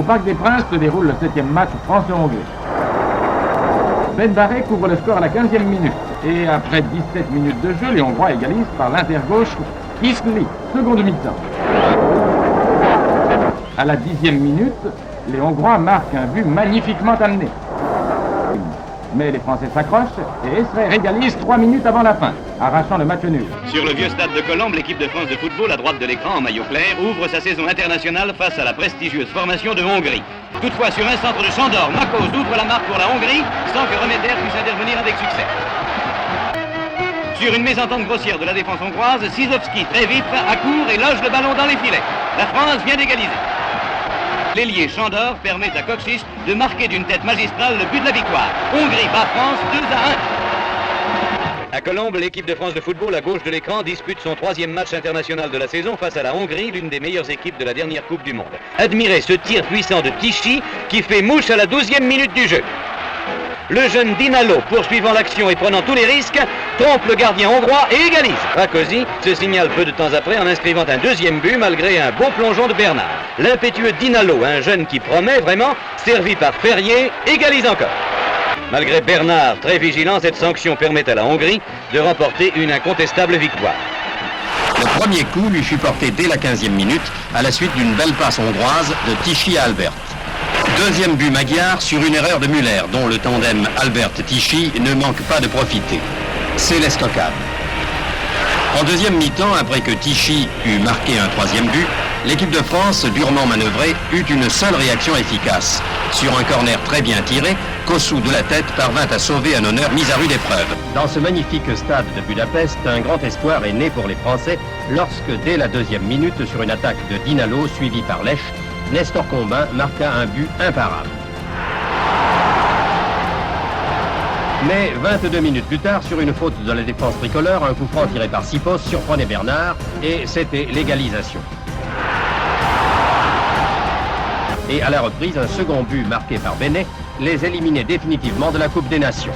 Au Parc des Princes se déroule le 7e match France-Hongrie. Ben Barré couvre le score à la 15e minute. Et après 17 minutes de jeu, les Hongrois égalisent par l'intergauche Kisli, seconde mi-temps. À la 10e minute, les Hongrois marquent un but magnifiquement amené. Mais les Français s'accrochent et Esrer égalise 3 minutes avant la fin, arrachant le match nul. Sur le vieux stade de Colombes, l'équipe de France de football, à droite de l'écran en maillot clair, ouvre sa saison internationale face à la prestigieuse formation de Hongrie. Toutefois, sur un centre de Sándor, Makos ouvre la marque pour la Hongrie, sans que Remeter puisse intervenir avec succès. Sur une mésentente grossière de la défense hongroise, Szydlowski, très vite, accourt et loge le ballon dans les filets. La France vient d'égaliser. L'ailier Sándor permet à Kocsis de marquer d'une tête magistrale le but de la victoire. Hongrie bat France 2-1. À Colombes, l'équipe de France de football à gauche de l'écran dispute son 3e match international de la saison face à la Hongrie, l'une des meilleures équipes de la dernière Coupe du Monde. Admirez ce tir puissant de Tichy qui fait mouche à la 12e minute du jeu. Le jeune Dinalo, poursuivant l'action et prenant tous les risques, trompe le gardien hongrois et égalise. Rakosi se signale peu de temps après en inscrivant un 2e but malgré un beau plongeon de Bernard. L'impétueux Dinalo, un jeune qui promet vraiment, servi par Ferrier, égalise encore. Malgré Bernard, très vigilant, cette sanction permet à la Hongrie de remporter une incontestable victoire. Le premier coup lui fut porté dès la 15e minute à la suite d'une belle passe hongroise de Tichy à Albert. Deuxième but magyar sur une erreur de Müller, dont le tandem Albert-Tichy ne manque pas de profiter. C'est l'estocade. En deuxième mi-temps, après que Tichy eut marqué un 3e but, l'équipe de France, durement manœuvrée, eut une seule réaction efficace. Sur un corner très bien tiré, Kossu de la tête parvint à sauver un honneur mis à rude épreuve. Dans ce magnifique stade de Budapest, un grand espoir est né pour les Français lorsque, dès la 2e minute, sur une attaque de Dinalo suivie par Lech, Nestor Combin marqua un but imparable. Mais 22 minutes plus tard, sur une faute de la défense tricolore, un coup franc tiré par Sipos surprenait Bernard et c'était l'égalisation. Et à la reprise, un second but marqué par Benet les éliminait définitivement de la Coupe des Nations.